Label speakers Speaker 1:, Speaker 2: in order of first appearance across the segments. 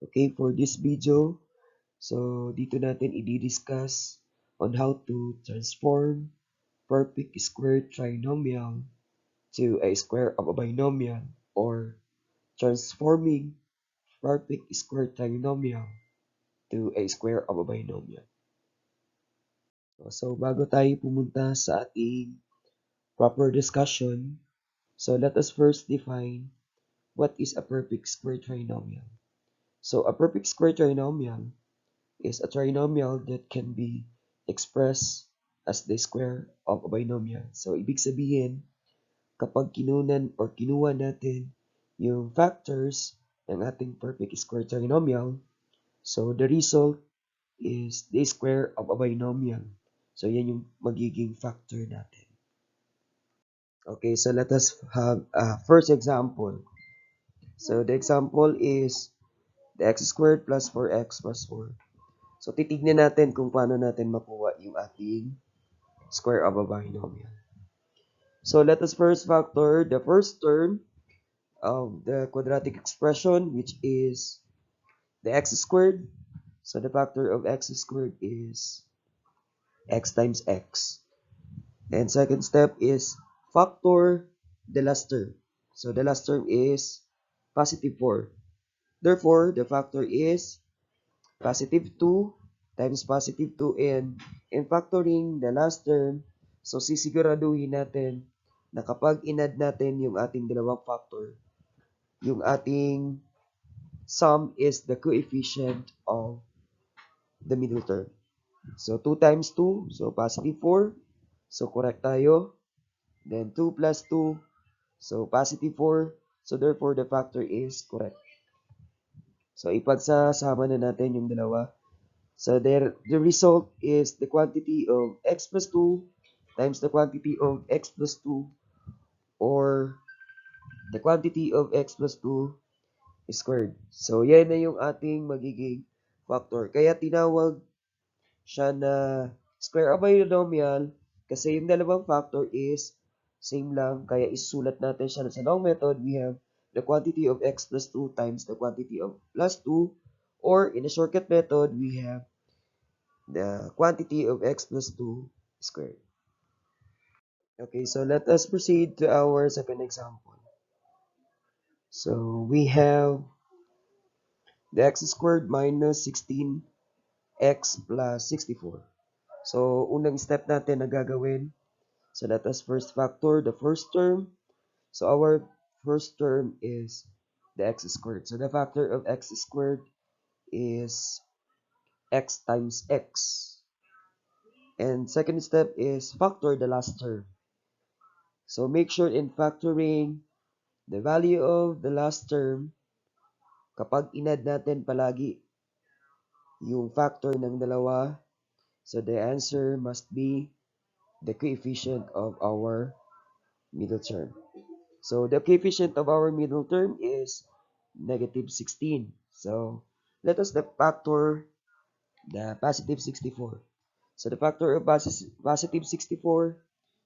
Speaker 1: Okay, for this video, so dito natin i-discuss on how to transform perfect square trinomial to a square of a binomial or transforming perfect square trinomial to a square of a binomial. So bago tayo pumunta sa ating proper discussion, so let us first define what is a perfect square trinomial. So a perfect square trinomial is a trinomial that can be expressed as the square of a binomial. So, ibig sabihin, kapag kinunan or kinuha natin yung factors ng ating perfect square trinomial, so the result is the square of a binomial. So, yan yung magiging factor natin. Okay, so let us have a first example. So, the example is the x squared plus 4x plus 4. So, titignan natin kung paano natin makuha yung ating square of a binomial. So, let us first factor the first term of the quadratic expression, which is the x squared. So, the factor of x squared is x times x. And second step is factor the last term. So, the last term is positive 4. Therefore, the factor is positive 2 times positive 2, and in factoring the last term, so sisiguraduhin natin na kapag inad natin yung ating dalawang factor, yung ating sum is the coefficient of the middle term. So 2 times 2, so positive 4. So correct tayo. Then 2 plus 2, so positive 4. So therefore, the factor is correct. So ipagsasama na natin yung dalawa. So there, the result is the quantity of x plus 2 times the quantity of x plus 2, or the quantity of x plus 2 squared. So yan na yung ating magiging factor. Kaya tinawag siya na square of binomial kasi yung dalawang factor is same lang. Kaya isulat natin siya sa long method. We have the quantity of x plus 2 times the quantity of plus 2, or in a shortcut method, we have the quantity of x plus 2 squared. Okay, so let us proceed to our second example. So we have the x squared minus 16x plus 64. So unang step natin na gagawin, so let us first factor the first term. So our first term is the x squared. So the factor of x squared is x times x. And second step is factor the last term. So make sure in factoring the value of the last term, kapag inad natin palagi yung factor ng dalawa, so the answer must be the coefficient of our middle term. So the coefficient of our middle term is negative 16. So let us factor the positive 64. So the factor of positive 64,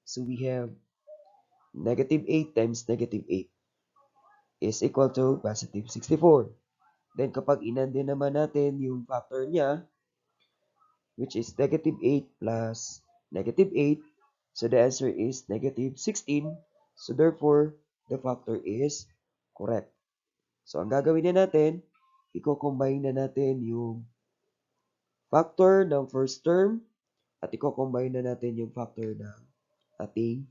Speaker 1: so we have negative 8 times negative 8 is equal to positive 64. Then kapag inand din naman natin yung factor niya, which is negative 8 plus negative 8, so the answer is negative 16. So therefore, the factor is correct. So ang gagawin na natin, i-combine na natin yung factor ng first term at i-combine na natin yung factor ng ating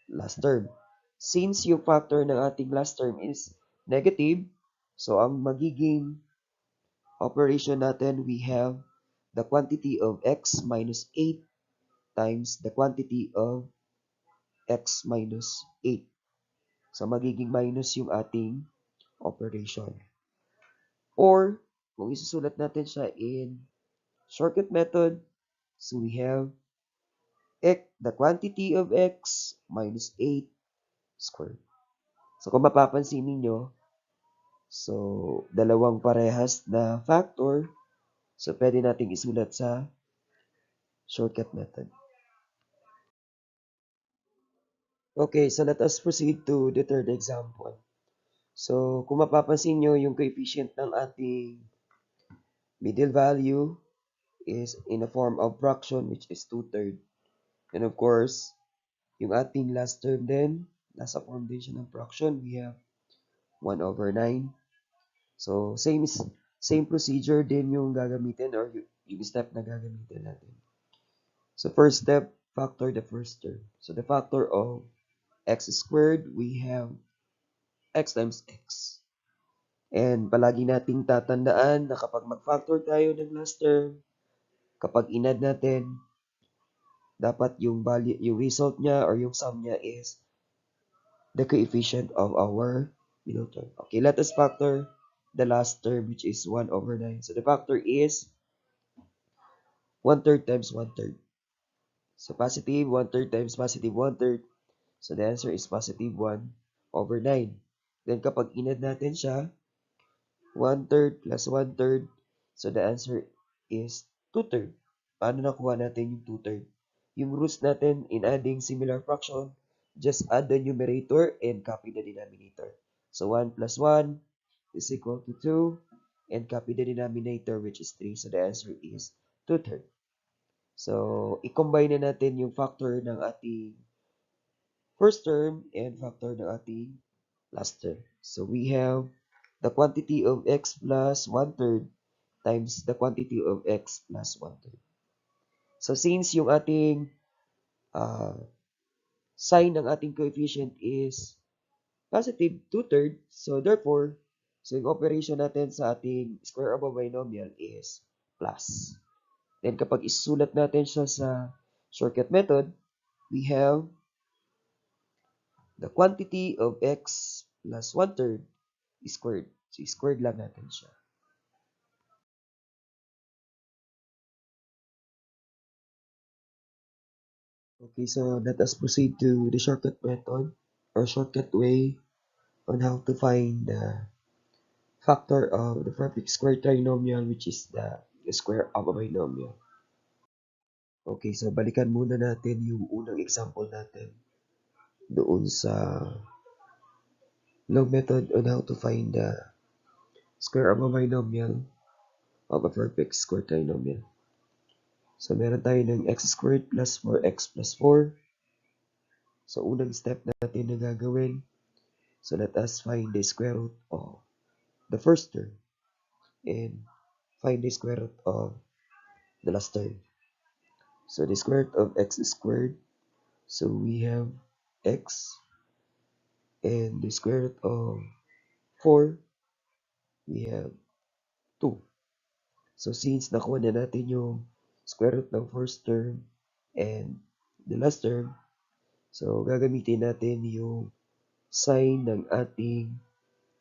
Speaker 1: last term. Since yung factor ng ating last term is negative, so ang magiging operation natin, we have the quantity of x minus 8 times the quantity of x minus 8. So magiging minus yung ating operation. Or, kung isusulat natin siya in shortcut method, so we have the quantity of x minus 8 squared. So kung mapapansin ninyo, so dalawang parehas na factor, so pwede nating isulat sa shortcut method. Okay, so let us proceed to the third example. So kung mapapansin nyo yung coefficient ng ating Middle value is in a form of fraction which is 2/3. And of course, yung ating last term din, nasa form din siya ng fraction. We have 1/9. So, same procedure din yung gagamitin or yung step na gagamitin natin. So, first step, factor the first term. So, the factor of x squared, we have x times x. And palagi nating tatandaan na kapag mag-factor tayo ng last term, kapag inad natin, dapat yung value, yung result niya or yung sum niya is the coefficient of our middle term. Okay, let us factor the last term which is 1/9. So the factor is 1/3 times 1/3. So positive 1/3 times positive 1/3. So the answer is positive 1/9. Then kapag inad natin siya, 1/3 plus 1/3. So the answer is 2/3. Paano nakuha natin yung 2/3? Yung roots natin in adding similar fraction, just add the numerator and copy the denominator. So 1 plus 1 is equal to 2 and copy the denominator which is 3. So the answer is 2/3. So i-combine na natin yung factor ng ating first term and factor ng ating last term. So we have the quantity of x plus 1/3 times the quantity of x plus 1/3. So since yung ating uh, sign ng ating coefficient is positive 2/3, so therefore, so yung operation natin sa ating square of a binomial is plus. Then kapag isulat natin siya sa shortcut method, we have the quantity of x plus 1/3 squared. So squared lang natin siya. Okay, so let us proceed to the shortcut method or shortcut way on how to find the factor of the perfect square trinomial which is the square of a binomial. Okay, so balikan muna natin yung unang example natin doon sa long method on how to find the square of a binomial of a perfect square trinomial. So meron tayo ng x squared plus 4x plus 4. So unang step natin na gagawin, so let us find the square root of the first term and find the square root of the last term. So the square root of x squared, so we have x, and the square root of 4, we have 2. So since nakuha na natin yung square root ng first term and the last term, so gagamitin natin yung sign ng ating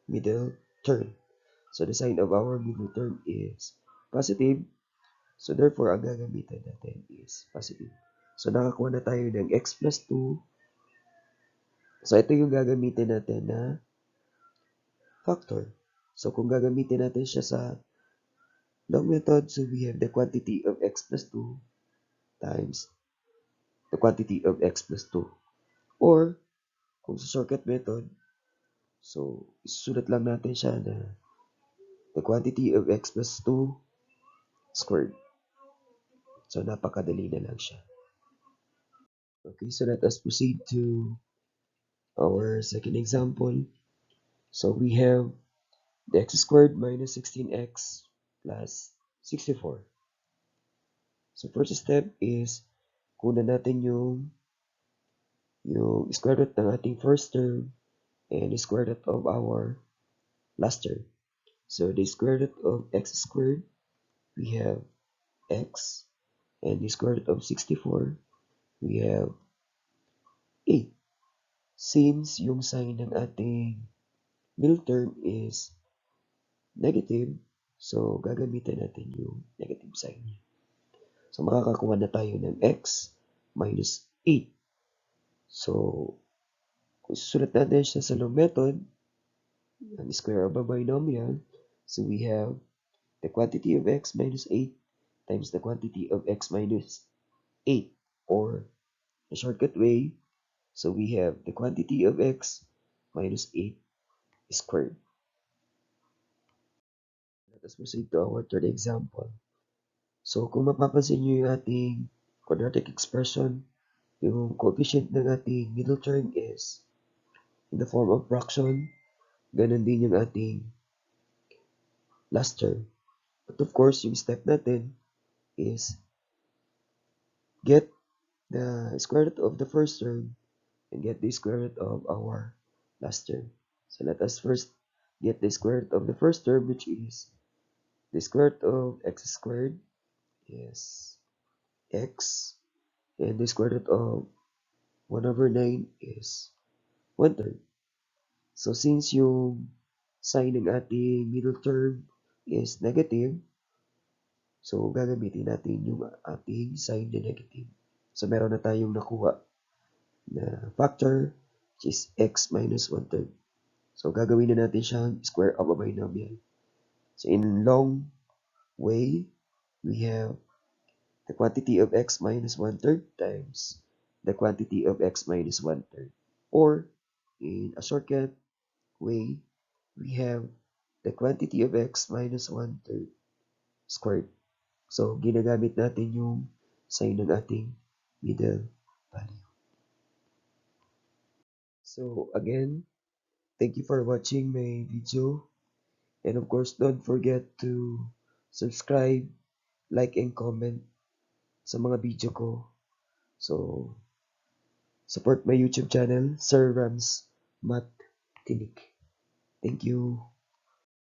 Speaker 1: middle term. So the sign of our middle term is positive. So therefore, ang gagamitin natin is positive. So nakakuha na tayo ng x plus 2. So ito yung gagamitin natin na factor. So kung gagamitin natin siya sa long method, so we have the quantity of x plus 2 times the quantity of x plus 2. Or kung sa shortcut method, so isusulat lang natin siya na the quantity of x plus 2 squared. So napakadali na lang siya. Okay, so let us proceed to our second example. So we have the x squared minus 16x plus 64. So first step is kunan natin yung square root ng ating first term and the square root of our last term. So the square root of x squared, we have x, and the square root of 64, we have 8. Since yung sign ng ating middle term is negative, so gagamitin natin yung negative sign niya. So makakakuha na tayo ng x minus 8. So kung susulat natin siya sa long method, ang square of a binomial, so we have the quantity of x minus 8 times the quantity of x minus 8, or the shortcut way, so we have the quantity of x minus 8 squared. Let us proceed to our third example. So, kung mapapansin nyo yung ating quadratic expression, yung coefficient ng ating middle term is in the form of fraction, ganun din yung ating last term. But of course, yung step natin is get the square root of the first term and get the square root of our last term. So let us first get the square root of the first term, which is the square root of x squared is x, and the square root of 1 over 9 is 1/3. So since yung sign ng ating middle term is negative, so gagamitin natin yung ating sign na negative. So meron na tayong nakuha na factor, which is x minus 1/3. So gagawin na natin siyang square of a binomial. So in long way, we have the quantity of x minus 1/3 times the quantity of x minus 1/3. Or in a shortcut way, we have the quantity of x minus 1/3 squared. So ginagamit natin yung sign ng ating middle value. So again, thank you for watching my video. And of course, don't forget to subscribe, like, and comment sa mga video ko. So, support my YouTube channel, Sir Rams Math Tinik. Thank you.